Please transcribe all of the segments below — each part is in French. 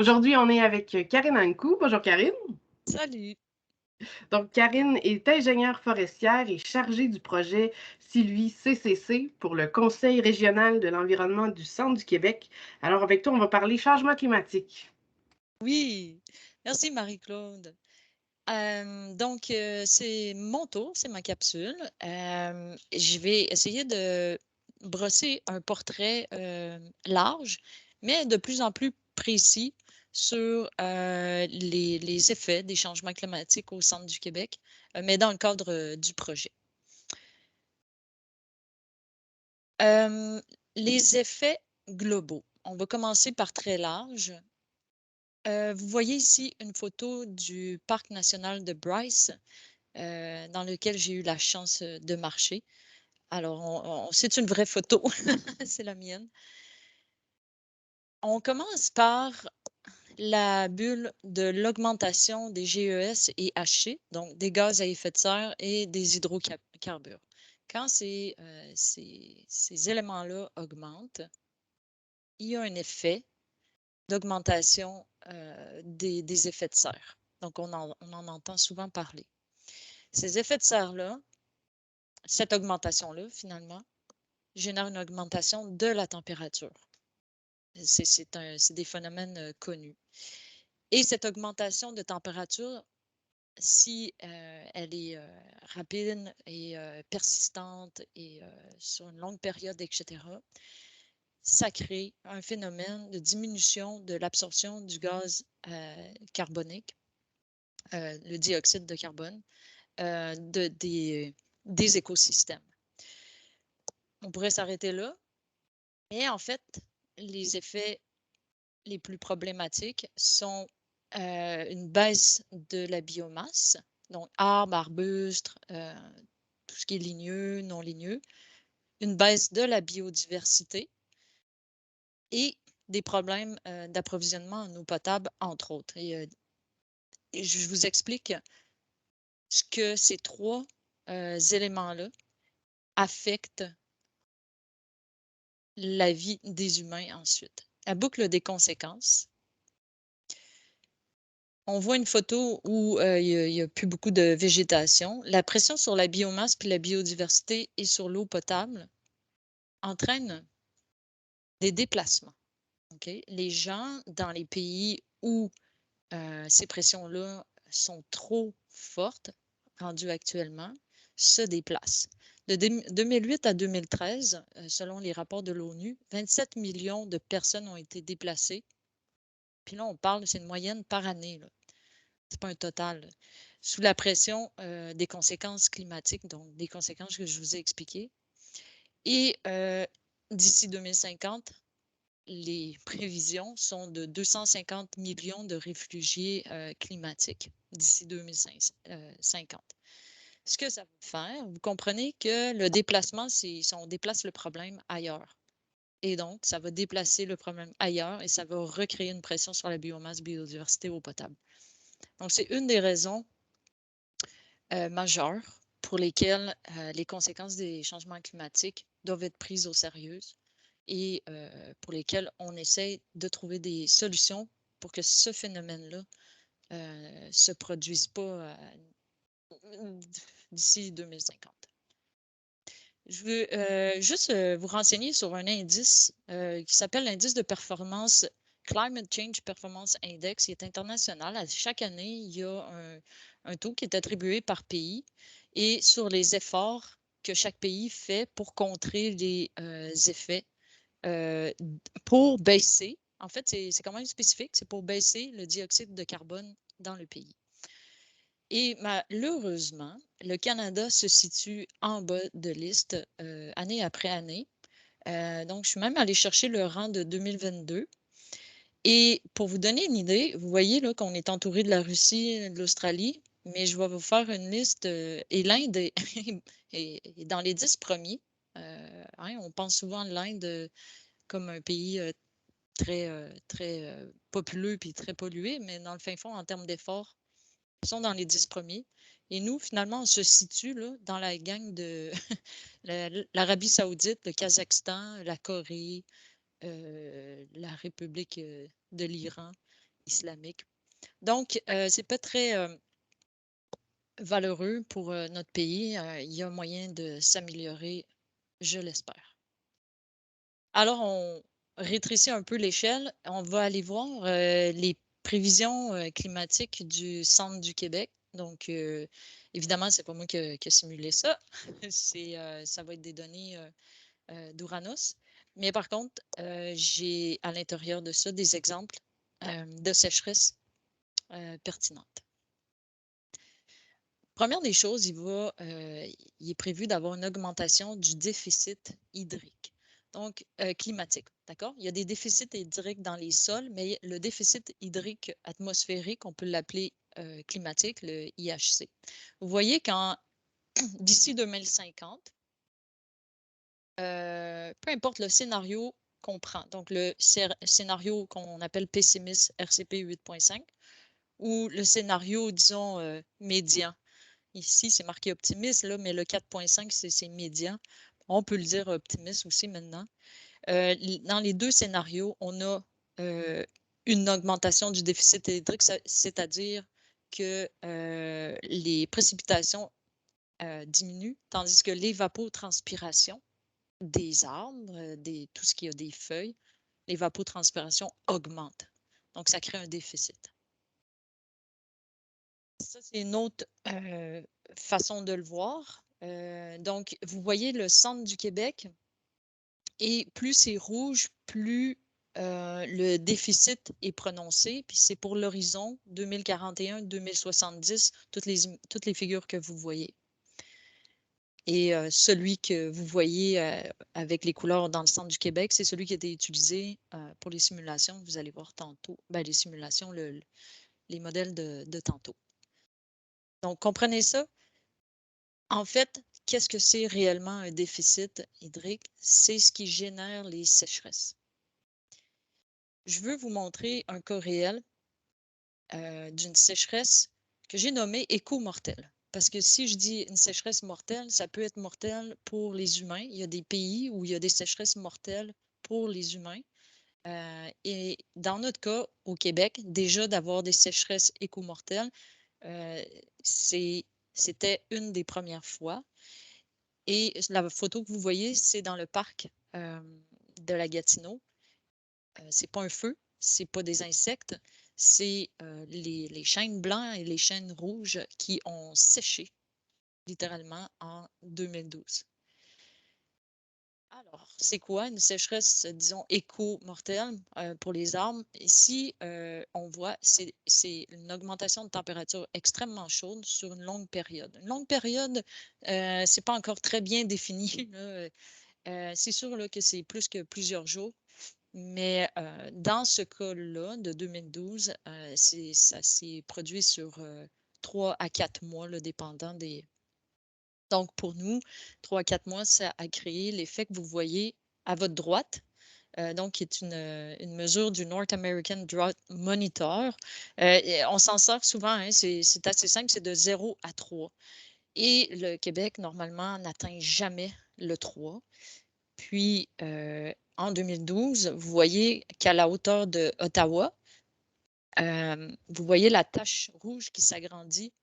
Aujourd'hui, on est avec Karine Ankou. Bonjour Karine. Salut. Donc, Karine est ingénieure forestière et chargée du projet Sylvie CCC pour le Conseil régional de l'environnement du Centre du Québec. Alors, avec toi, on va parler changement climatique. Oui, merci Marie-Claude. C'est mon tour, c'est ma capsule. Je vais essayer de brosser un portrait large, mais de plus en plus précis sur les effets des changements climatiques au centre du Québec, mais dans le cadre du projet. Les effets globaux. On va commencer par très large. Vous voyez ici une photo du parc national de Bryce, dans lequel j'ai eu la chance de marcher. Alors, c'est une vraie photo, c'est la mienne. On commence par la bulle de l'augmentation des GES et HC, donc des gaz à effet de serre et des hydrocarbures. Quand ces éléments-là augmentent, il y a un effet d'augmentation des effets de serre. Donc, on en entend souvent parler. Ces effets de serre-là, cette augmentation-là, finalement, génère une augmentation de la température. C'est des phénomènes connus. Et cette augmentation de température, si elle est rapide et persistante et sur une longue période, etc., ça crée un phénomène de diminution de l'absorption du gaz carbonique, le dioxyde de carbone, des écosystèmes. On pourrait s'arrêter là. Et en fait, les effets les plus problématiques sont une baisse de la biomasse, donc arbres, arbustes, tout ce qui est ligneux, non ligneux, une baisse de la biodiversité et des problèmes d'approvisionnement en eau potable, entre autres. Et je vous explique ce que ces trois éléments-là affectent la vie des humains ensuite. La boucle des conséquences. On voit une photo où il n'y a plus beaucoup de végétation. La pression sur la biomasse puis la biodiversité et sur l'eau potable entraîne des déplacements. Okay? Les gens dans les pays où ces pressions-là sont trop fortes, rendues actuellement, se déplacent. De 2008 à 2013, selon les rapports de l'ONU, 27 millions de personnes ont été déplacées. Puis là, on parle, c'est une moyenne par année. Ce n'est pas un total. Sous la pression des conséquences climatiques, donc des conséquences que je vous ai expliquées. Et d'ici 2050, les prévisions sont de 250 millions de réfugiés climatiques d'ici 2050. Ce que ça va faire, vous comprenez que le déplacement, c'est on déplace le problème ailleurs. Et donc, ça va déplacer le problème ailleurs et ça va recréer une pression sur la biomasse, biodiversité, eau potable. Donc, c'est une des raisons majeures pour lesquelles les conséquences des changements climatiques doivent être prises au sérieux et pour lesquelles on essaie de trouver des solutions pour que ce phénomène-là ne se produise pas d'ici 2050. Je veux juste vous renseigner sur un indice qui s'appelle l'indice de performance Climate Change Performance Index. Il est international. À chaque année, il y a un taux qui est attribué par pays et sur les efforts que chaque pays fait pour contrer les effets, pour baisser. En fait, c'est quand même spécifique. C'est pour baisser le dioxyde de carbone dans le pays. Et malheureusement, le Canada se situe en bas de liste année après année. Donc, je suis même allée chercher le rang de 2022. Et pour vous donner une idée, vous voyez là qu'on est entouré de la Russie, de l'Australie, mais je vais vous faire une liste. Et l'Inde est dans les 10 premiers. On pense souvent à l'Inde comme un pays très populeux puis très pollué, mais dans le fin fond, en termes d'efforts, ils sont dans les 10 premiers. Et nous, finalement, on se situe là, dans la gang de l'Arabie saoudite, le Kazakhstan, la Corée, la République de l'Iran islamique. Donc, c'est pas très valeureux pour notre pays. Il y a moyen de s'améliorer, je l'espère. Alors, on rétrécit un peu l'échelle. On va aller voir les prévisions climatiques du Centre du Québec. Donc, évidemment, c'est pas moi qui ai simulé ça. Ça va être des données d'Uranus. Mais par contre, j'ai à l'intérieur de ça des exemples de sécheresse pertinentes. Première des choses, il est prévu d'avoir une augmentation du déficit hydrique, donc climatique. D'accord? Il y a des déficits hydriques dans les sols, mais le déficit hydrique atmosphérique, on peut l'appeler climatique, le IHC. Vous voyez qu'en d'ici 2050, peu importe le scénario qu'on prend, donc le scénario qu'on appelle pessimiste RCP 8.5 ou le scénario, disons, médian. Ici, c'est marqué optimiste, là, mais le 4.5, c'est médian. On peut le dire optimiste aussi maintenant. Dans les deux scénarios, on a une augmentation du déficit hydrique, c'est-à-dire que les précipitations diminuent, tandis que l'évapotranspiration des arbres, tout ce qui a des feuilles, l'évapotranspiration augmente. Donc, ça crée un déficit. Ça, c'est une autre façon de le voir. Donc, vous voyez le centre du Québec, et plus c'est rouge, plus le déficit est prononcé. Puis c'est pour l'horizon 2041-2070, toutes les figures que vous voyez. Et celui que vous voyez avec les couleurs dans le centre du Québec, c'est celui qui a été utilisé pour les simulations. Vous allez voir tantôt. Ben, les simulations, les modèles de tantôt. Donc, comprenez ça. En fait, qu'est-ce que c'est réellement un déficit hydrique? C'est ce qui génère les sécheresses. Je veux vous montrer un cas réel d'une sécheresse que j'ai nommée éco-mortelle. Parce que si je dis une sécheresse mortelle, ça peut être mortel pour les humains. Il y a des pays où il y a des sécheresses mortelles pour les humains. Et dans notre cas, au Québec, déjà d'avoir des sécheresses éco-mortelles, c'était une des premières fois. Et la photo que vous voyez, c'est dans le parc de la Gatineau. C'est pas un feu, c'est pas des insectes, c'est les chênes blancs et les chênes rouges qui ont séché littéralement en 2012. Alors, c'est quoi une sécheresse, disons, éco-mortelle pour les arbres? Ici, on voit, c'est une augmentation de température extrêmement chaude sur une longue période. Une longue période, c'est pas encore très bien défini. C'est sûr là, que c'est plus que plusieurs jours. Mais dans ce cas-là, de 2012, ça s'est produit sur 3 à 4 mois, là, dépendant des. Donc, pour nous, 3 à 4 mois, ça a créé l'effet que vous voyez à votre droite, donc qui est une mesure du North American Drought Monitor. On s'en sert souvent, hein, c'est assez simple, c'est de 0 à 3. Et le Québec, normalement, n'atteint jamais le 3. Puis, en 2012, vous voyez qu'à la hauteur de Ottawa, vous voyez la tache rouge qui s'agrandit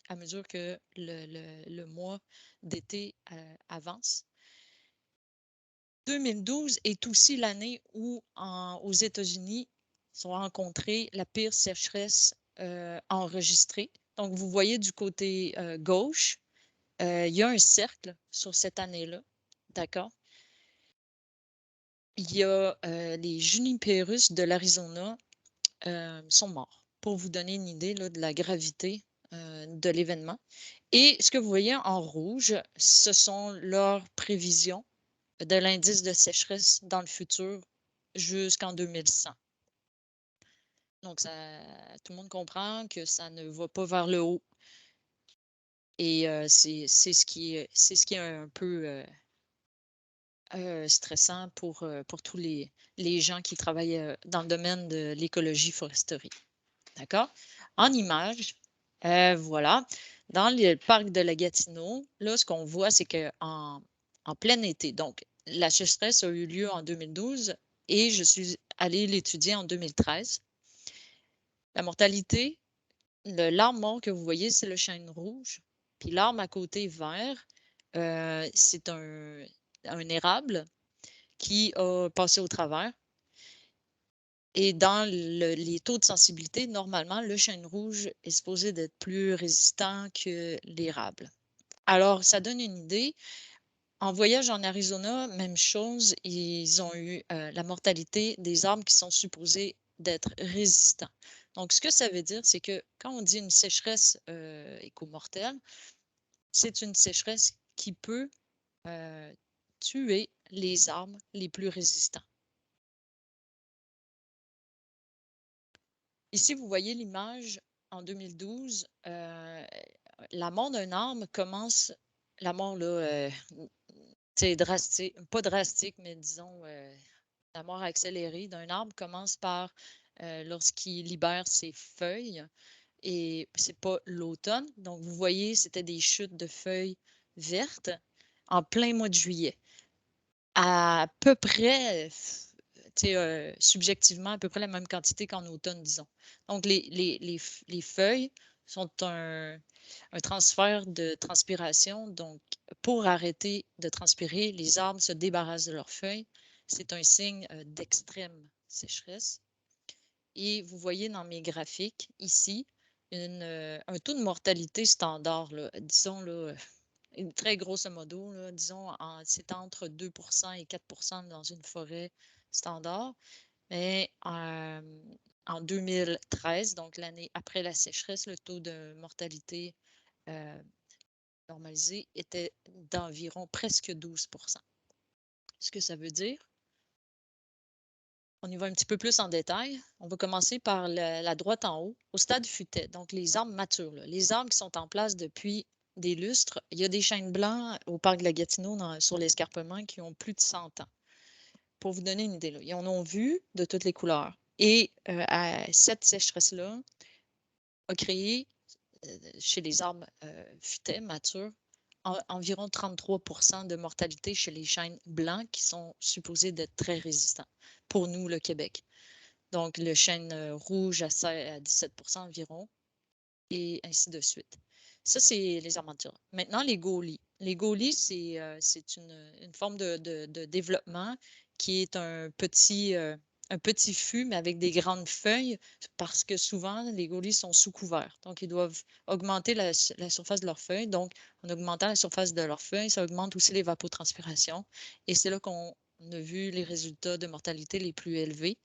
à mesure que le mois d'été avance. 2012 est aussi l'année où, aux États-Unis, sont rencontrées la pire sécheresse enregistrée. Donc, vous voyez du côté gauche, il y a un cercle sur cette année-là, d'accord? Il y a les Juniperus de l'Arizona sont morts, pour vous donner une idée là, de la gravité de l'événement. Et ce que vous voyez en rouge, ce sont leurs prévisions de l'indice de sécheresse dans le futur jusqu'en 2100. Donc, tout le monde comprend que ça ne va pas vers le haut. Et c'est ce qui est un peu stressant pour tous les gens qui travaillent dans le domaine de l'écologie-foresterie. D'accord? En image, voilà, dans le parc de la Gatineau, là, ce qu'on voit, c'est qu'en plein été, donc la sécheresse a eu lieu en 2012 et je suis allée l'étudier en 2013. La mortalité, l'arbre mort que vous voyez, c'est le chêne rouge. Puis l'arbre à côté vert, c'est un érable qui a passé au travers. Et dans les taux de sensibilité, normalement, le chêne rouge est supposé d'être plus résistant que l'érable. Alors, ça donne une idée. En voyage en Arizona, même chose, ils ont eu la mortalité des arbres qui sont supposés d'être résistants. Donc, ce que ça veut dire, c'est que quand on dit une sécheresse écomortelle, c'est une sécheresse qui peut tuer les arbres les plus résistants. Ici, vous voyez l'image en 2012. La mort d'un arbre commence, la mort là, drastique, pas drastique, mais disons, la mort accélérée d'un arbre commence par lorsqu'il libère ses feuilles et c'est pas l'automne. Donc, vous voyez, c'était des chutes de feuilles vertes en plein mois de juillet. À peu près, subjectivement, à peu près la même quantité qu'en automne, disons. Donc, les feuilles sont un transfert de transpiration. Donc, pour arrêter de transpirer, les arbres se débarrassent de leurs feuilles. C'est un signe d'extrême sécheresse. Et vous voyez dans mes graphiques ici un taux de mortalité standard, là, disons, là, très grosso modo, là, disons, c'est entre 2 et 4 dans une forêt standard. Mais en 2013, donc l'année après la sécheresse, le taux de mortalité normalisé était d'environ presque 12 Ce que ça veut dire, on y va un petit peu plus en détail. On va commencer par la droite en haut, au stade futet, donc les arbres matures, là. Les arbres qui sont en place depuis des lustres. Il y a des chênes blancs au parc de la Gatineau sur l'escarpement qui ont plus de 100 ans. Pour vous donner une idée, là, ils en ont vu de toutes les couleurs. Et cette sécheresse-là a créé chez les arbres futets matures environ 33 de mortalité chez les chênes blancs qui sont supposés d'être très résistants pour nous, le Québec. Donc, le chêne rouge à 17 environ et ainsi de suite. Ça, c'est les arbres matures. Maintenant, les gaulies. Les gaulies, c'est une forme de développement qui est un petit fût, mais avec des grandes feuilles, parce que souvent, les gaulies sont sous couvert. Donc, ils doivent augmenter la surface de leurs feuilles. Donc, en augmentant la surface de leurs feuilles, ça augmente aussi l'évapotranspiration. Et c'est là qu'on a vu les résultats de mortalité les plus élevés.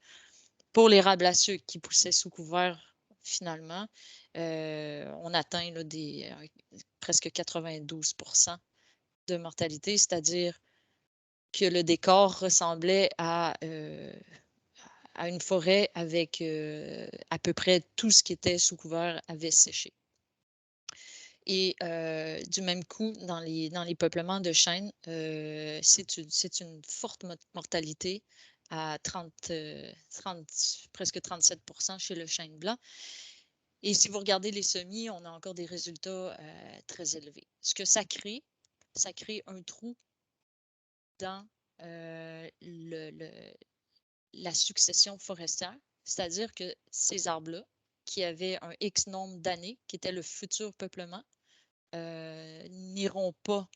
Pour l'érable à sucre qui poussait sous couvert, finalement, on atteint là, presque 92 de mortalité, c'est-à-dire que le décor ressemblait à une forêt avec à peu près tout ce qui était sous couvert avait séché. Et du même coup, dans les peuplements de chênes, c'est une forte mortalité à presque 37 chez le chêne blanc. Et si vous regardez les semis, on a encore des résultats très élevés. Ce que ça crée un trou dans la succession forestière, c'est-à-dire que ces arbres-là, qui avaient un X nombre d'années, qui était le futur peuplement, n'iront pas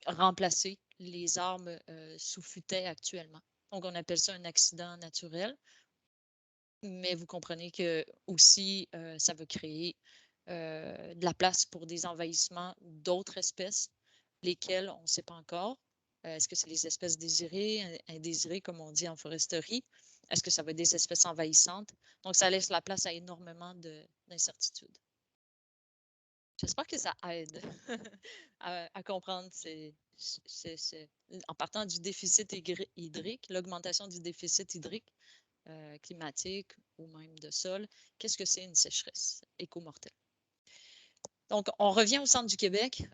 remplacer les arbres sous futet actuellement. Donc, on appelle ça un accident naturel. Mais vous comprenez que aussi, ça va créer de la place pour des envahissements d'autres espèces, lesquelles on ne sait pas encore. Est-ce que c'est les espèces désirées, indésirées, comme on dit en foresterie? Est-ce que ça va être des espèces envahissantes? Donc, ça laisse la place à énormément d'incertitudes. J'espère que ça aide à comprendre. En partant du déficit hydrique, l'augmentation du déficit hydrique climatique ou même de sol, qu'est-ce que c'est une sécheresse écomortelle? Donc, on revient au centre du Québec.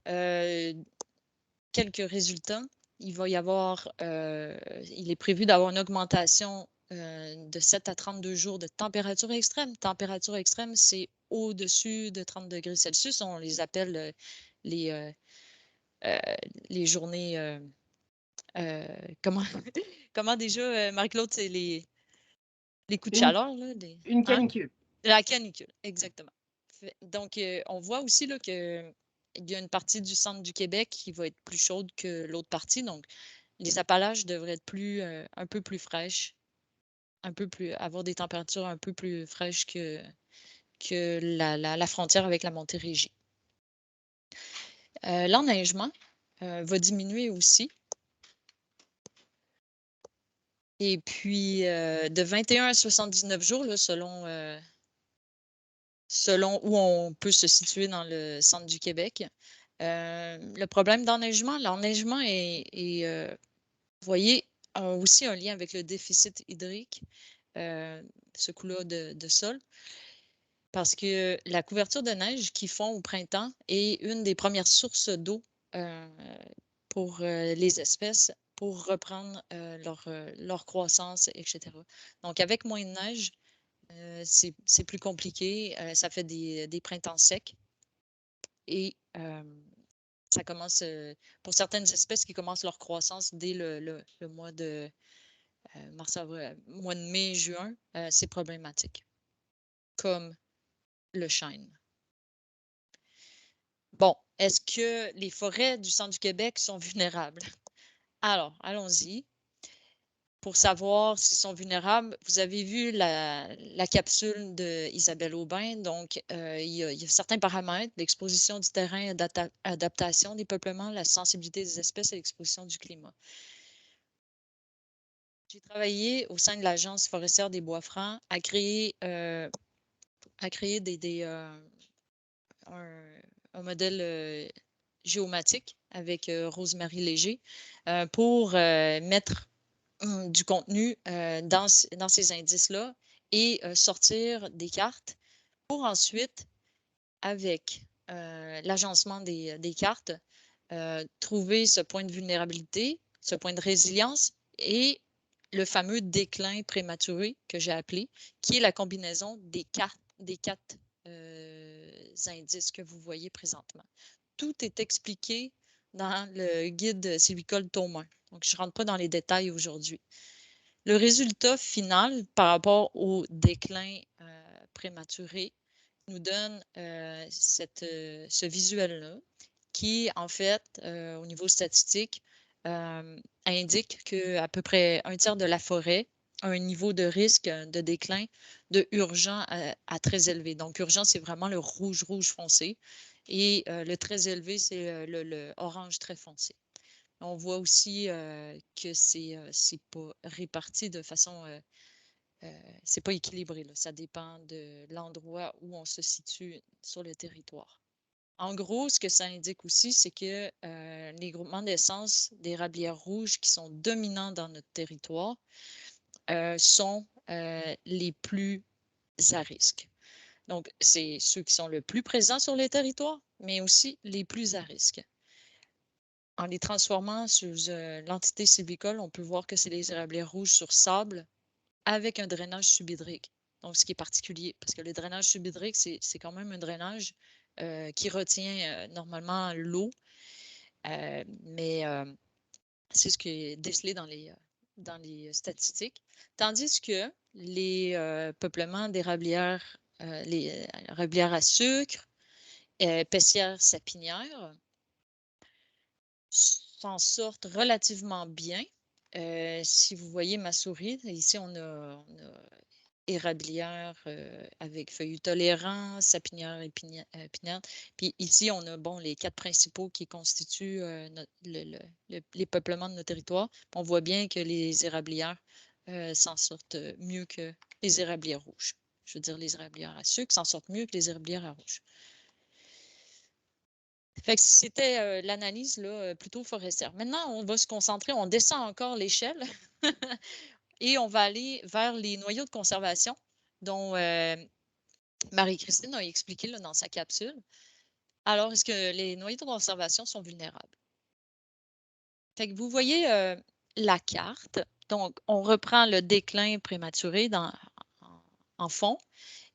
Quelques résultats. Il va y avoir, il est prévu d'avoir une augmentation de 7 à 32 jours de température extrême. Température extrême, c'est au-dessus de 30 degrés Celsius. On les appelle les, les journées. Comment, comment déjà, Marie-Claude, c'est les. Les coups de Une, chaleur, là, une hein? canicule. La canicule, exactement. Donc, on voit aussi là, qu'il y a une partie du centre du Québec qui va être plus chaude que l'autre partie. Donc, les Appalaches devraient être un peu plus fraîches, avoir des températures un peu plus fraîches que la frontière avec la Montérégie. L'enneigement va diminuer aussi. Et puis, de 21 à 79 jours, là, selon où on peut se situer dans le centre du Québec. Le problème l'enneigement vous voyez, a aussi un lien avec le déficit hydrique, ce coup-là de sol, parce que la couverture de neige qui fond au printemps est une des premières sources d'eau pour les espèces pour reprendre leur croissance, etc. Donc, avec moins de neige, c'est plus compliqué. Ça fait des printemps secs et ça commence, pour certaines espèces qui commencent leur croissance dès le mois de mois de mai, juin, c'est problématique, comme le chêne. Bon, est-ce que les forêts du centre du Québec sont vulnérables? Alors, allons-y. Pour savoir s'ils sont vulnérables, vous avez vu la capsule d'Isabelle Aubin. Donc, il y a certains paramètres, l'exposition du terrain, adaptation des peuplements, la sensibilité des espèces et l'exposition du climat. J'ai travaillé au sein de l'Agence forestière des Bois-Francs à créer un modèle géomatique avec Rosemary Léger pour mettre du contenu dans ces indices-là et sortir des cartes pour ensuite, avec l'agencement des cartes, trouver ce point de vulnérabilité, ce point de résilience et le fameux déclin prématuré que j'ai appelé, qui est la combinaison des quatre indices que vous voyez présentement. Tout est expliqué dans le guide sylvicole tome 1. Donc, je ne rentre pas dans les détails aujourd'hui. Le résultat final par rapport au déclin prématuré nous donne ce visuel-là qui, en fait, au niveau statistique, indique qu'à peu près un tiers de la forêt a un niveau de risque de déclin de urgent à très élevé. Donc, urgent, c'est vraiment le rouge foncé et le très élevé, c'est le orange très foncé. On voit aussi que c'est pas réparti de façon, c'est pas équilibré, là. Ça dépend de l'endroit où on se situe sur le territoire. En gros, ce que ça indique aussi, c'est que les groupements d'essence d'érablières rouges qui sont dominants dans notre territoire sont les plus à risque. Donc, c'est ceux qui sont le plus présents sur les territoires, mais aussi les plus à risque. En les transformant sous l'entité sylvicole, on peut voir que c'est les érablières rouges sur sable avec un drainage subhydrique. Donc, ce qui est particulier, parce que le drainage subhydrique, c'est quand même un drainage qui retient normalement l'eau, mais c'est ce qui est décelé dans les statistiques. Tandis que les peuplements d'érablières, les érablières à sucre, pessières sapinières, s'en sortent relativement bien. Si vous voyez ma souris, ici, on a érablière avec feuillus tolérants, sapinière épinette. Puis ici, on a les quatre principaux qui constituent les peuplements de nos territoires. On voit bien que les érablières s'en sortent mieux que les érablières rouges. Je veux dire, les érablières à sucre s'en sortent mieux que les érablières à rouge. Fait que c'était l'analyse plutôt forestière. Maintenant, on va se concentrer, on descend encore l'échelle et on va aller vers les noyaux de conservation dont Marie-Christine a expliqué là, dans sa capsule. Alors, est-ce que les noyaux de conservation sont vulnérables? Fait que vous voyez la carte. Donc, on reprend le déclin prématuré en fond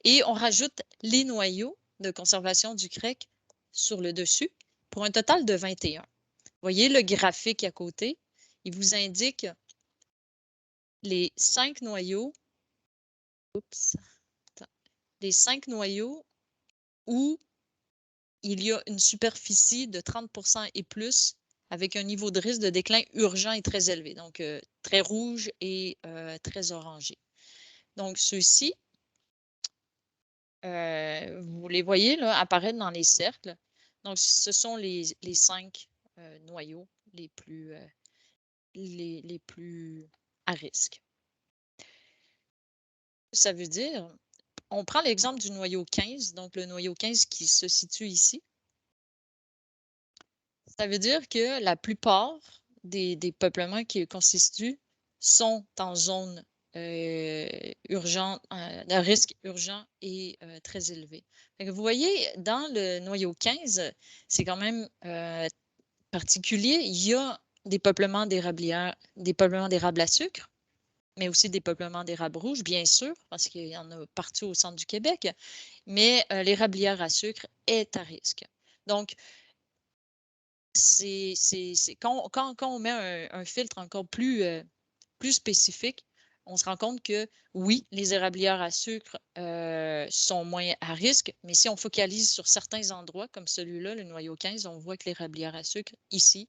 et on rajoute les noyaux de conservation du CREC sur le dessus pour un total de 21. Vous voyez le graphique à côté, il vous indique les 5 noyaux les 5 noyaux où il y a une superficie de 30% et plus avec un niveau de risque de déclin urgent et très élevé, donc très rouge et très orangé. Donc, ceux-ci, vous les voyez là, apparaître dans les cercles. Donc, ce sont les 5 noyaux les plus à risque. Ça veut dire, on prend l'exemple du noyau 15, donc le noyau 15 qui se situe ici. Ça veut dire que la plupart des peuplements qui le constituent sont en zone urgente, de risque urgent et très élevé. Vous voyez, dans le noyau 15, c'est quand même particulier. Il y a des peuplements d'érablières, des peuplements d'érable à sucre, mais aussi des peuplements d'érable rouge, bien sûr, parce qu'il y en a partout au centre du Québec, mais l'érablière à sucre est à risque. Donc, quand on met un filtre encore plus spécifique, on se rend compte que oui, les érablières à sucre sont moins à risque, mais si on focalise sur certains endroits, comme celui-là, le noyau 15, on voit que l'érablière à sucre, ici,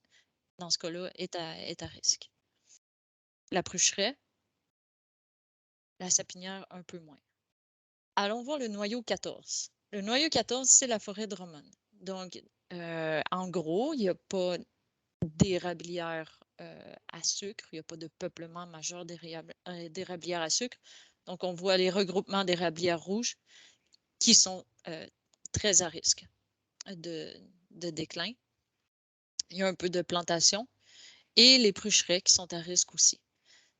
dans ce cas-là, est à risque. La prucheraie, la sapinière, un peu moins. Allons voir le noyau 14. Le noyau 14, c'est la forêt de Drummond. Donc, en gros, il n'y a pas d'érablières à sucre. Il n'y a pas de peuplement majeur d'érablières à sucre. Donc, on voit les regroupements d'érablières rouges qui sont très à risque de déclin. Il y a un peu de plantation et les prucheraies qui sont à risque aussi.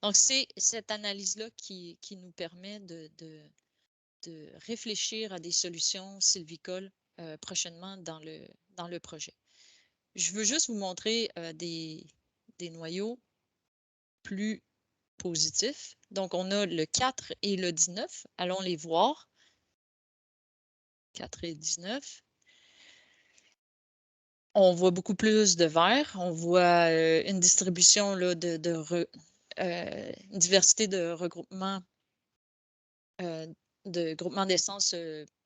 Donc, c'est cette analyse-là qui nous permet de réfléchir à des solutions sylvicoles prochainement dans le projet. Je veux juste vous montrer des noyaux plus positifs. Donc, on a le 4 et le 19. Allons les voir. 4 et 19. On voit beaucoup plus de vert. On voit une distribution là, une diversité de regroupements d'essence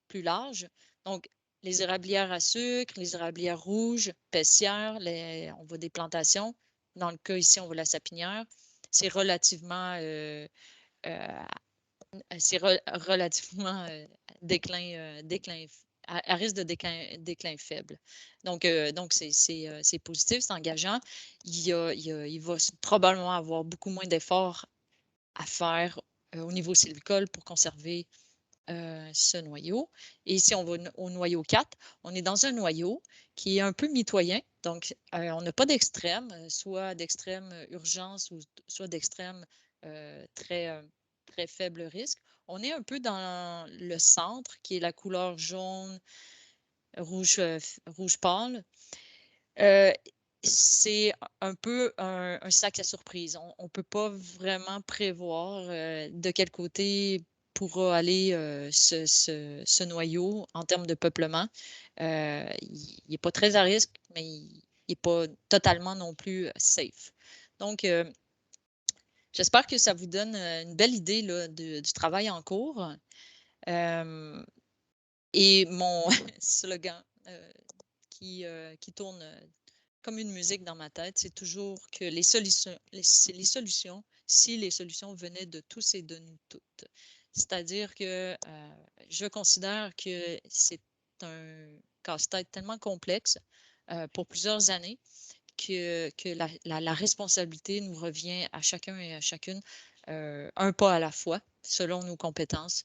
plus large. Donc, les érablières à sucre, les érablières rouges, paissières, on voit des plantations. Dans le cas ici, on voit la sapinière. C'est relativement, déclin, à risque de déclin faible. Donc c'est positif, c'est engageant. Il va probablement avoir beaucoup moins d'efforts à faire au niveau sylvicole pour conserver ce noyau. Et ici, on va au noyau 4. On est dans un noyau qui est un peu mitoyen. Donc, on n'a pas d'extrême, soit d'extrême urgence ou soit d'extrême très, très faible risque. On est un peu dans le centre, qui est la couleur jaune, rouge, rouge pâle. C'est un peu un sac à surprise. On ne peut pas vraiment prévoir de quel côté pourra aller ce noyau en termes de peuplement. Il n'est pas très à risque, mais il n'est pas totalement non plus safe. Donc, j'espère que ça vous donne une belle idée là, du travail en cours. Et mon slogan qui tourne comme une musique dans ma tête, c'est toujours que les solutions, si les solutions venaient de tous et de nous toutes. C'est-à-dire que je considère que c'est un casse-tête tellement complexe pour plusieurs années que la responsabilité nous revient à chacun et à chacune un pas à la fois, selon nos compétences.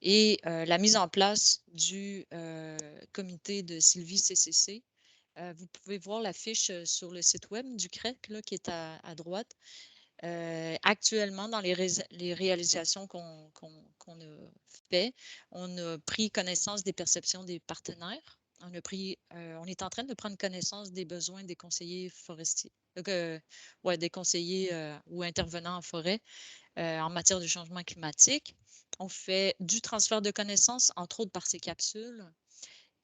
Et la mise en place du comité de Sylvie CCC. Vous pouvez voir la fiche sur le site web du CREC là, qui est à droite. Actuellement, dans les réalisations qu'on a fait, on a pris connaissance des perceptions des partenaires. On est en train de prendre connaissance des besoins des conseillers forestiers, des conseillers ou intervenants en forêt en matière de changement climatique. On fait du transfert de connaissances, entre autres par ces capsules.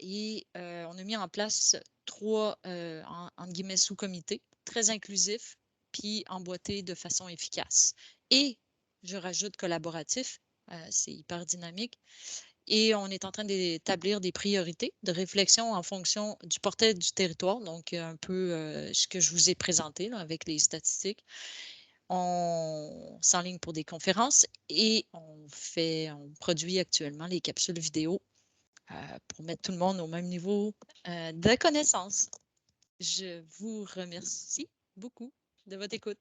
Et on a mis en place 3, entre guillemets, sous-comités, très inclusifs, puis emboîtés de façon efficace. Et, je rajoute collaboratif, C'est hyper dynamique. Et on est en train d'établir des priorités de réflexion en fonction du portrait du territoire, donc un peu ce que je vous ai présenté là, avec les statistiques. On s'enligne pour des conférences et on produit actuellement les capsules vidéo pour mettre tout le monde au même niveau de connaissance. Je vous remercie beaucoup de votre écoute.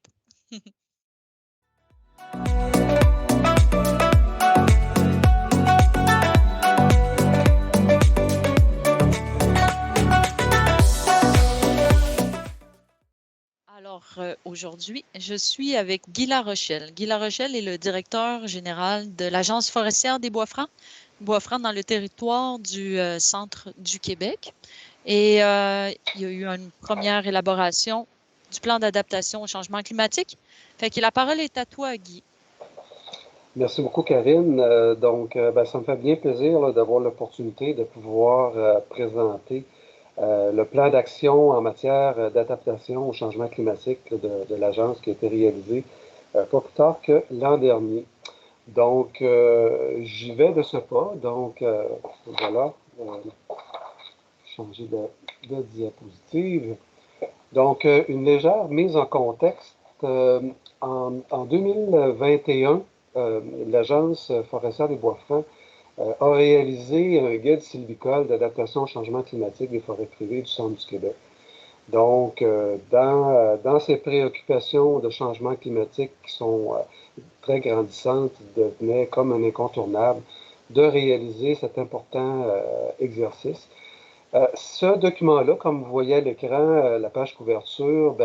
Alors, aujourd'hui, je suis avec Guy Larochelle. Guy Larochelle est le directeur général de l'Agence forestière des Bois-Francs. Bois-Francs dans le territoire du centre du Québec. Et il y a eu une première élaboration du plan d'adaptation au changement climatique. Fait que la parole est à toi, Guy. Merci beaucoup, Karine. Ça me fait bien plaisir d'avoir l'opportunité de pouvoir présenter le plan d'action en matière d'adaptation au changement climatique de l'Agence qui a été réalisé pas plus tard que l'an dernier. Donc, j'y vais de ce pas. Donc, voilà, changer de diapositive. Donc, une légère mise en contexte. En 2021, l'Agence forestière des Bois-Francs a réalisé un guide sylvicole d'adaptation au changement climatique des forêts privées du centre du Québec. Donc, dans ces préoccupations de changement climatique qui sont très grandissantes, il devenait comme un incontournable de réaliser cet important exercice. Ce document-là, comme vous voyez à l'écran, la page couverture,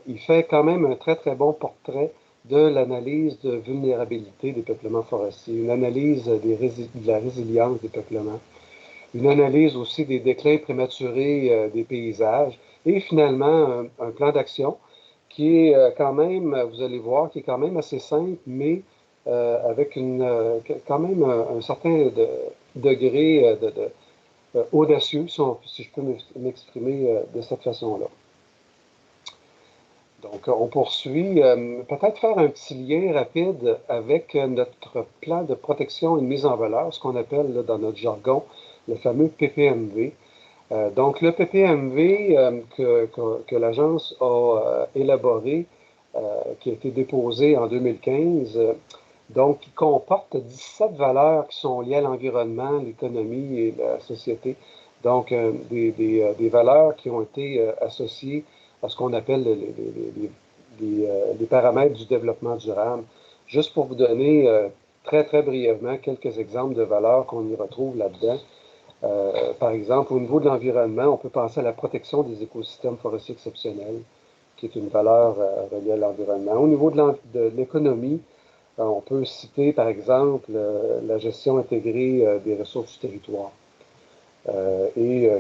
il fait quand même un très, très bon portrait de l'analyse de vulnérabilité des peuplements forestiers, une analyse de la résilience des peuplements, une analyse aussi des déclins prématurés des paysages et finalement un plan d'action qui est quand même, vous allez voir, qui est quand même assez simple, mais avec quand même un certain degré audacieux, si je peux m'exprimer de cette façon-là. Donc, on poursuit. Peut-être faire un petit lien rapide avec notre plan de protection et de mise en valeur, ce qu'on appelle là, dans notre jargon le fameux PPMV. Donc, le PPMV que l'agence a élaboré, qui a été déposé en 2015, donc qui comporte 17 valeurs qui sont liées à l'environnement, l'économie et la société. Donc, des valeurs qui ont été associées à ce qu'on appelle les paramètres du développement durable. Juste pour vous donner très, très brièvement quelques exemples de valeurs qu'on y retrouve là-dedans. Par exemple, au niveau de l'environnement, on peut penser à la protection des écosystèmes forestiers exceptionnels, qui est une valeur reliée à l'environnement. Au niveau de l'économie, on peut citer, par exemple, la gestion intégrée des ressources du territoire.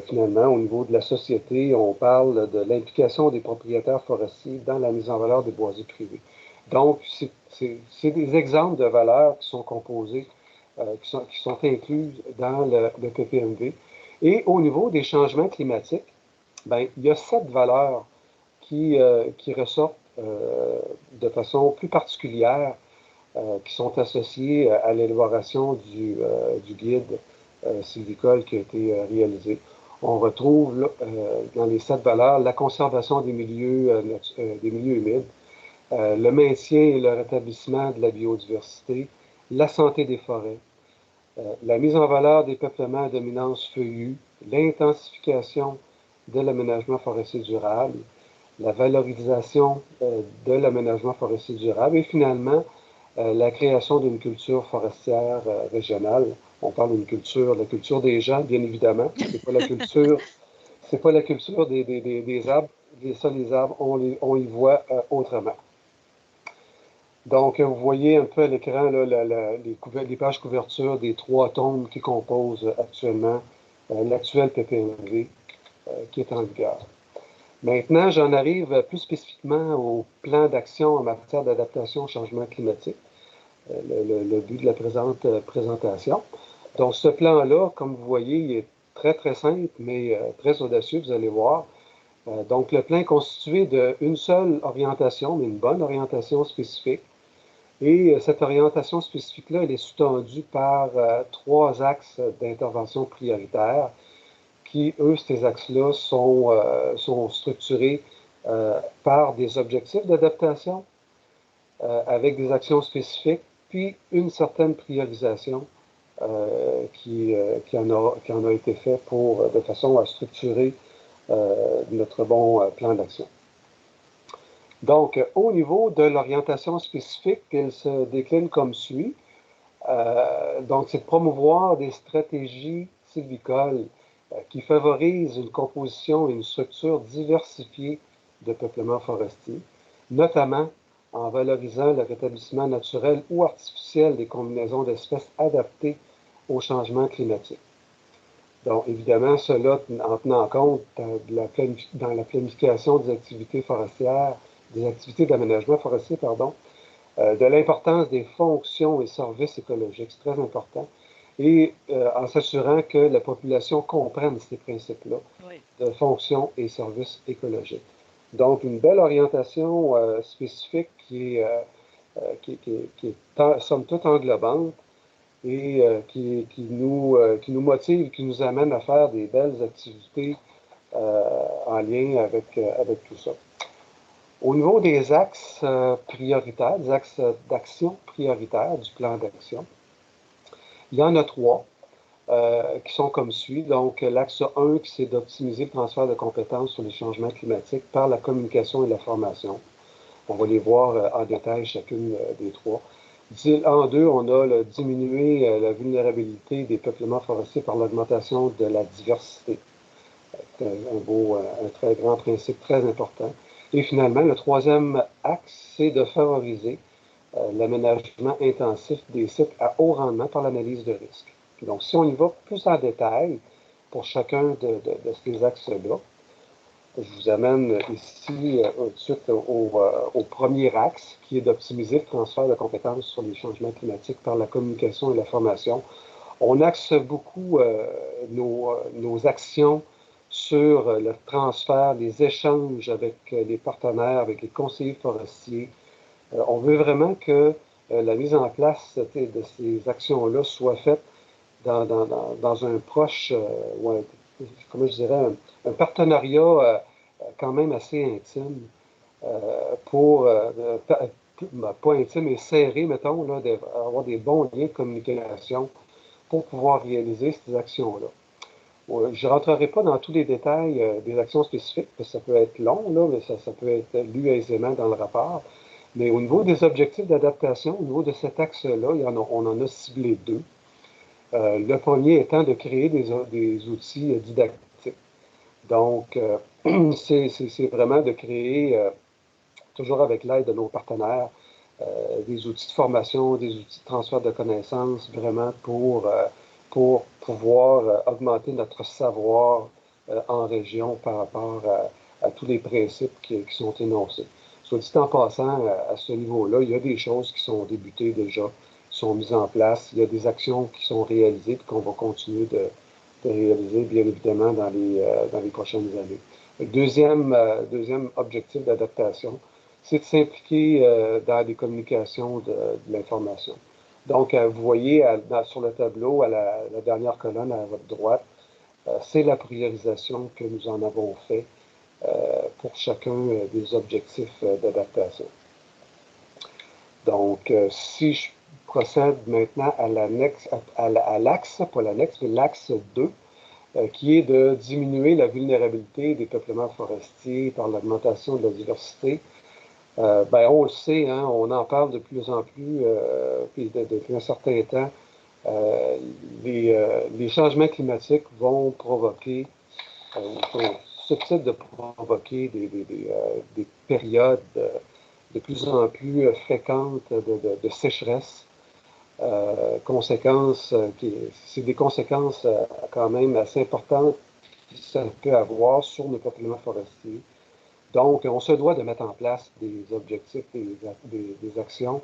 Finalement, au niveau de la société, on parle de l'implication des propriétaires forestiers dans la mise en valeur des boisiers privés. Donc, c'est des exemples de valeurs qui sont composées, qui sont incluses dans le PPMV. Et au niveau des changements climatiques, il y a 7 valeurs qui ressortent de façon plus particulière, qui sont associées à l'élaboration du guide sylvicole qui a été réalisé. On retrouve dans les 7 valeurs la conservation des milieux humides, le maintien et le rétablissement de la biodiversité, la santé des forêts, la mise en valeur des peuplements à dominance feuillue, l'intensification de l'aménagement forestier durable, la valorisation de l'aménagement forestier durable et finalement la création d'une culture forestière régionale. On parle d'une culture, la culture des gens, bien évidemment. C'est pas la culture des arbres. Les arbres, on y voit autrement. Donc, vous voyez un peu à l'écran les pages couverture des 3 tomes qui composent actuellement l'actuel PPMV qui est en vigueur. Maintenant, j'en arrive plus spécifiquement au plan d'action en matière d'adaptation au changement climatique, le but de la présente présentation. Donc, ce plan-là, comme vous voyez, il est très, très simple, mais très audacieux, vous allez voir. Donc, le plan est constitué d'une seule orientation, mais une bonne orientation spécifique, Et cette orientation spécifique-là, elle est sous-tendue par 3 axes d'intervention prioritaires qui, eux, ces axes-là sont structurés par des objectifs d'adaptation avec des actions spécifiques, puis une certaine priorisation qui en a été fait de façon à structurer notre bon plan d'action. Donc, au niveau de l'orientation spécifique, elle se décline comme suit. Donc, c'est de promouvoir des stratégies sylvicoles qui favorisent une composition et une structure diversifiée de peuplement forestier, notamment en valorisant le rétablissement naturel ou artificiel des combinaisons d'espèces adaptées au changement climatique. Donc, évidemment, cela en tenant compte dans la planification des activités forestières, des activités d'aménagement forestier, pardon, de l'importance des fonctions et services écologiques, c'est très important, et en s'assurant que la population comprenne ces principes-là de fonctions et services écologiques. Donc, une belle orientation spécifique qui est somme toute englobante et qui nous motive, qui nous amène à faire des belles activités en lien avec tout ça. Au niveau des axes prioritaires, des axes d'action prioritaires du plan d'action, il y en a 3 qui sont comme suit. Donc, l'axe 1, c'est d'optimiser le transfert de compétences sur les changements climatiques par la communication et la formation. On va les voir en détail chacune des 3. En 2, on a diminuer la vulnérabilité des peuplements forestiers par l'augmentation de la diversité. C'est un très grand principe, très important. Et finalement, le 3e axe, c'est de favoriser l'aménagement intensif des sites à haut rendement par l'analyse de risque. Donc, si on y va plus en détail pour chacun de ces axes-là, je vous amène ici tout de suite au premier axe, qui est d'optimiser le transfert de compétences sur les changements climatiques par la communication et la formation. On axe beaucoup nos actions sur le transfert, les échanges avec les partenaires, avec les conseillers forestiers. On veut vraiment que la mise en place de ces actions-là soit faite dans un proche, comment je dirais, un partenariat quand même assez intime pas intime, mais serré, mettons, là, d'avoir des bons liens de communication pour pouvoir réaliser ces actions-là. Je ne rentrerai pas dans tous les détails des actions spécifiques, parce que ça peut être long, là, mais ça peut être lu aisément dans le rapport. Mais au niveau des objectifs d'adaptation, au niveau de cet axe-là, on en a ciblé 2. Le premier étant de créer des outils didactiques. Donc, c'est vraiment de créer, toujours avec l'aide de nos partenaires, des outils de formation, des outils de transfert de connaissances, vraiment pour pouvoir augmenter notre savoir en région par rapport à tous les principes qui sont énoncés. Soit dit en passant, à ce niveau-là, il y a des choses qui sont débutées déjà, qui sont mises en place. Il y a des actions qui sont réalisées et qu'on va continuer de réaliser, bien évidemment, dans les prochaines années. Le deuxième objectif d'adaptation, c'est de s'impliquer dans les communications de l'information. Donc, vous voyez sur le tableau, à la dernière colonne à votre droite, c'est la priorisation que nous en avons fait pour chacun des objectifs d'adaptation. Donc, si je procède maintenant à l'axe, pas l'annexe, mais l'axe 2, qui est de diminuer la vulnérabilité des peuplements forestiers par l'augmentation de la diversité. On le sait, hein, on en parle de plus en plus, puis depuis un certain temps, les changements climatiques vont provoquer, susceptibles de provoquer des périodes de plus en plus fréquentes de sécheresse. C'est des conséquences quand même assez importantes que ça peut avoir sur nos peuplements forestiers. Donc, on se doit de mettre en place des objectifs, des actions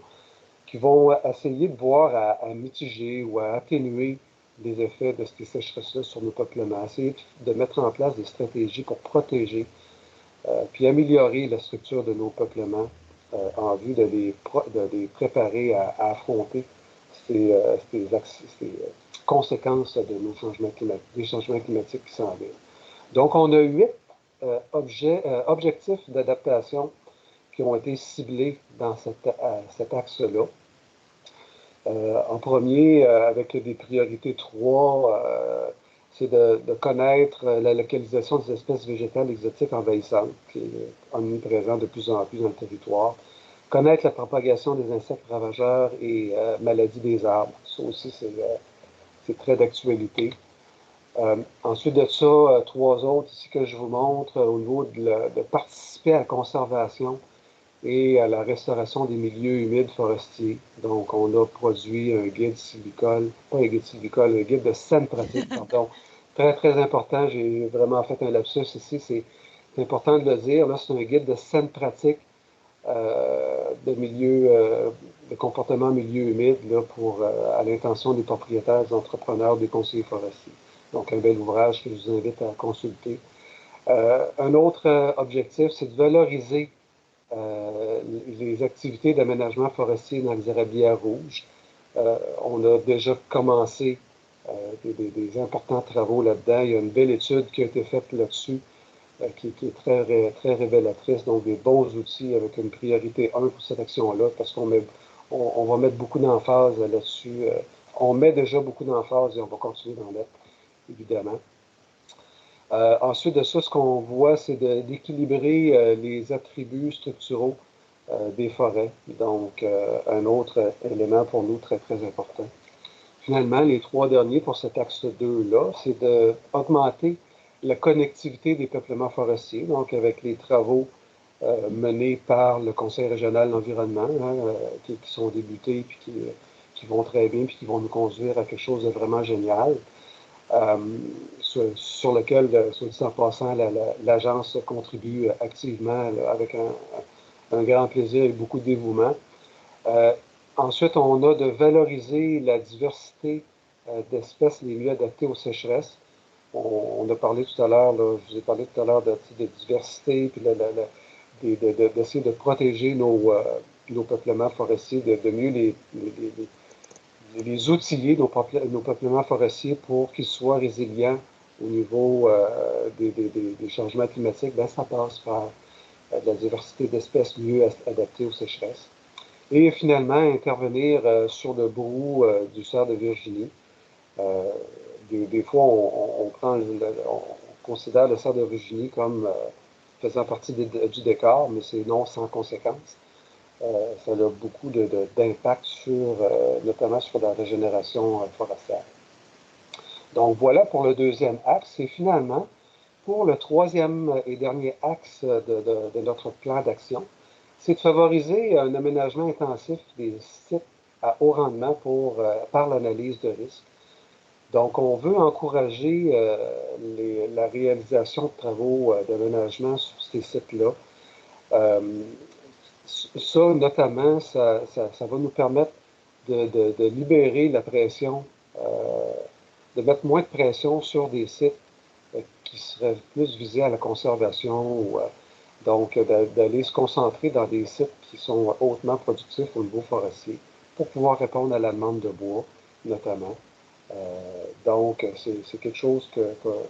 qui vont essayer de voir à mitiger ou à atténuer les effets de ces sécheresses-là sur nos peuplements, essayer de mettre en place des stratégies pour protéger puis améliorer la structure de nos peuplements en vue de les préparer à affronter ces conséquences de nos des changements climatiques qui s'en viennent. Donc, on a 8 objectifs d'adaptation qui ont été ciblés dans cet axe-là. En premier, avec des priorités 3, c'est de connaître la localisation des espèces végétales exotiques envahissantes, qui est omniprésent de plus en plus dans le territoire. Connaître la propagation des insectes ravageurs et maladies des arbres. Ça aussi, c'est très d'actualité. Ensuite de ça, 3 autres ici que je vous montre au niveau de participer à la conservation et à la restauration des milieux humides forestiers. Donc, on a produit un guide sylvicole, pas un guide sylvicole, un guide de saine pratique, pardon. Très, très important. J'ai vraiment fait un lapsus ici. C'est important de le dire. Là, c'est un guide de saine pratique de comportement milieu humide là, à l'intention des propriétaires, des entrepreneurs, des conseillers forestiers. Donc, un bel ouvrage que je vous invite à consulter. Un autre objectif, c'est de valoriser les activités d'aménagement forestier dans les érablières rouges. On a déjà commencé des importants travaux là-dedans. Il y a une belle étude qui a été faite là-dessus, qui est très, très révélatrice. Donc, des bons outils avec une priorité 1 pour cette action-là, parce qu'on va mettre beaucoup d'emphase là-dessus. On met déjà beaucoup d'emphase et on va continuer d'en mettre, évidemment. Ensuite de ça, ce qu'on voit, c'est d'équilibrer les attributs structuraux des forêts. Donc, un autre élément pour nous très, très important. Finalement, les 3 derniers pour cet axe 2-là, c'est d'augmenter la connectivité des peuplements forestiers, donc avec les travaux menés par le Conseil régional de l'environnement, qui sont débutés, puis qui vont très bien, puis qui vont nous conduire à quelque chose de vraiment génial. Sur lequel, soit dit en passant, l'agence contribue activement là, avec un grand plaisir et beaucoup de dévouement. Ensuite, on a de valoriser la diversité d'espèces les mieux adaptées aux sécheresses. On a parlé tout à l'heure, je vous ai parlé tout à l'heure de diversité, puis d'essayer de protéger nos peuplements forestiers, de mieux les outiller, nos peuplements forestiers, pour qu'ils soient résilients au niveau des changements climatiques. Bien, ça passe par de la diversité d'espèces mieux adaptées aux sécheresses. Et finalement, intervenir sur le brou du cerf de Virginie. Des fois, on considère le cerf de Virginie comme faisant partie du décor, mais c'est non sans conséquence. Ça a beaucoup d'impact notamment sur la régénération forestière. Donc voilà pour le deuxième axe. Et finalement, pour le troisième et dernier axe de notre plan d'action, c'est de favoriser un aménagement intensif des sites à haut rendement par l'analyse de risque. Donc, on veut encourager la réalisation de travaux d'aménagement sur ces sites-là. Ça, notamment, ça va nous permettre de libérer la pression, de mettre moins de pression sur des sites qui seraient plus visés à la conservation, donc d'aller se concentrer dans des sites qui sont hautement productifs au niveau forestier pour pouvoir répondre à la demande de bois, notamment. Donc, c'est quelque chose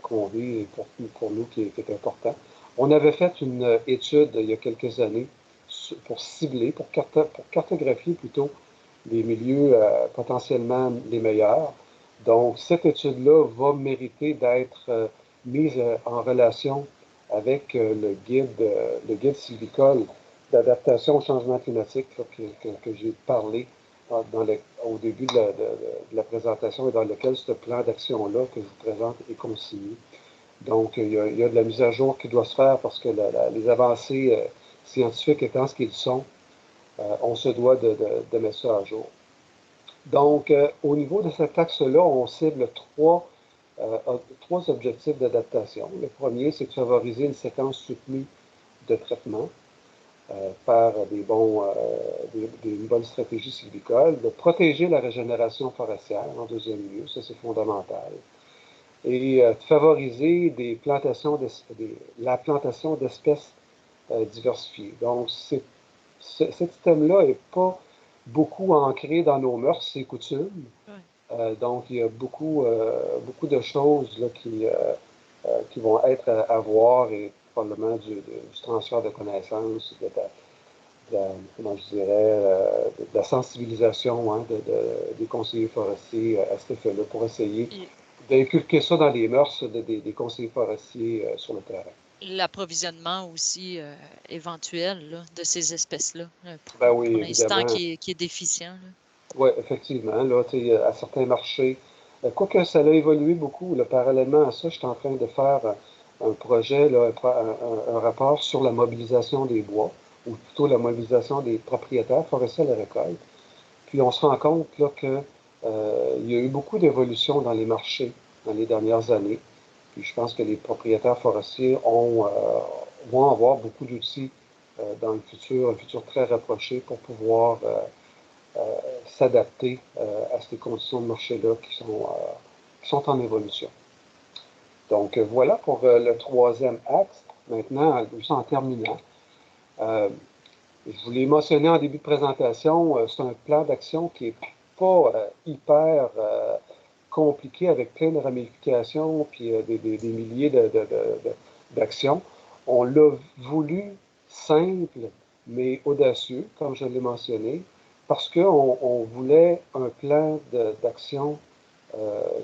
qu'on vit et pour nous qui est important. On avait fait une étude il y a quelques années pour cibler, pour cartographier plutôt les milieux potentiellement les meilleurs. Donc, cette étude-là va mériter d'être mise en relation avec le guide sylvicole d'adaptation au changement climatique que j'ai parlé au début de la présentation et dans lequel ce plan d'action-là que je vous présente est consigné. Donc, il y a de la mise à jour qui doit se faire parce que les avancées scientifiques étant ce qu'ils sont, on se doit de mettre ça à jour. Donc, au niveau de cet axe-là, on cible trois objectifs d'adaptation. Le premier, c'est de favoriser une séquence soutenue de traitement par une bonne stratégie sylvicole, de protéger la régénération forestière en deuxième lieu, ça c'est fondamental, et de favoriser la plantation d'espèces diversifiées. Donc, cet système-là n'est pas beaucoup ancré dans nos mœurs et coutumes. Ouais. Donc, il y a beaucoup de choses là, qui vont être à voir et probablement du transfert de connaissances, comment je dirais, de la sensibilisation hein, des conseillers forestiers à cet effet-là pour essayer Et d'inculquer ça dans les mœurs des conseillers forestiers sur le terrain. l'approvisionnement aussi éventuel là, de ces espèces-là, Ben pour oui, l'instant, évidemment. qui est déficient. Là. Oui, effectivement. Là, à certains marchés, quoique ça a évolué beaucoup, là, parallèlement à ça, je suis en train de faire un projet, là, un rapport sur la mobilisation des bois, ou plutôt la mobilisation des propriétaires forestiers à la récolte. Puis on se rend compte là, que, il y a eu beaucoup d'évolutions dans les marchés dans les dernières années. Puis je pense que les propriétaires forestiers vont avoir beaucoup d'outils dans le futur, un futur très rapproché pour pouvoir s'adapter à ces conditions de marché-là qui sont en évolution. Donc voilà pour le troisième axe. Maintenant, juste en terminant, je vous l'ai mentionné en début de présentation, c'est un plan d'action qui n'est pas hyper compliqué avec plein de ramifications puis des milliers d'actions. On l'a voulu simple, mais audacieux, comme je l'ai mentionné, parce qu'on voulait un plan d'action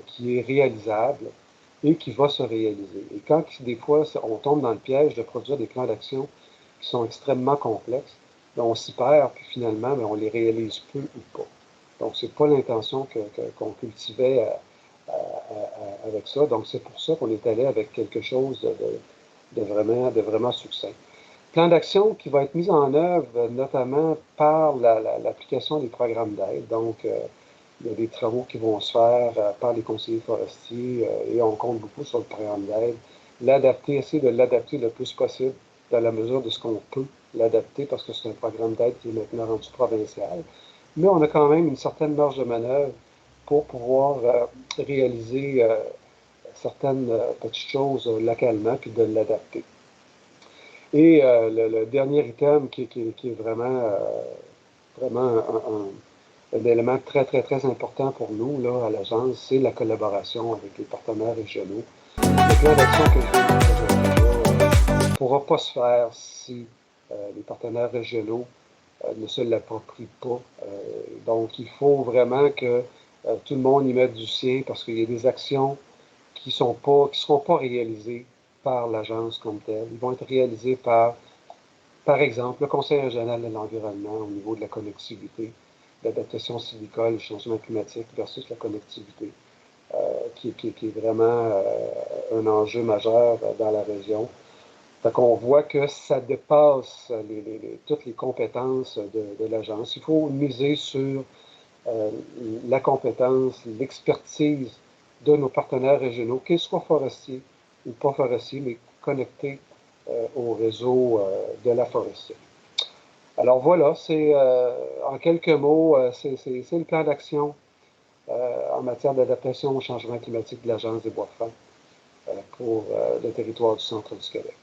qui est réalisable et qui va se réaliser. Et quand des fois on tombe dans le piège de produire des plans d'action qui sont extrêmement complexes, bien, on s'y perd, puis finalement, bien, on les réalise peu ou pas. Donc, ce n'est pas l'intention qu'on cultivait avec ça. Donc, c'est pour ça qu'on est allé avec quelque chose de vraiment succinct. Plan d'action qui va être mis en œuvre notamment par l'application des programmes d'aide. Donc, il y a des travaux qui vont se faire par les conseillers forestiers et on compte beaucoup sur le programme d'aide. Essayer de l'adapter le plus possible dans la mesure de ce qu'on peut l'adapter parce que c'est un programme d'aide qui est maintenant rendu provincial. Mais on a quand même une certaine marge de manœuvre pour pouvoir réaliser certaines petites choses localement puis de l'adapter. Et le dernier item qui est vraiment un élément très important pour nous là, à l'agence, c'est la collaboration avec les partenaires régionaux. Le plan d'action que je viens ne pourra pas se faire si les partenaires régionaux ne se l'approprient pas. Donc, il faut vraiment que tout le monde y mette du sien parce qu'il y a des actions qui seront pas réalisées par l'agence comme telle. Ils vont être réalisés par exemple, le Conseil régional de l'environnement au niveau de la connectivité, l'adaptation sylvicole, le changement climatique versus la connectivité, qui est vraiment un enjeu majeur dans la région. Fait qu'on voit que ça dépasse toutes les compétences de l'agence. Il faut miser sur la compétence, l'expertise de nos partenaires régionaux, qu'ils soient forestiers ou pas forestiers, mais connectés au réseau de la forestière. Alors voilà, c'est en quelques mots, c'est le plan d'action en matière d'adaptation au changement climatique de l'Agence des bois francs pour le territoire du centre du Québec.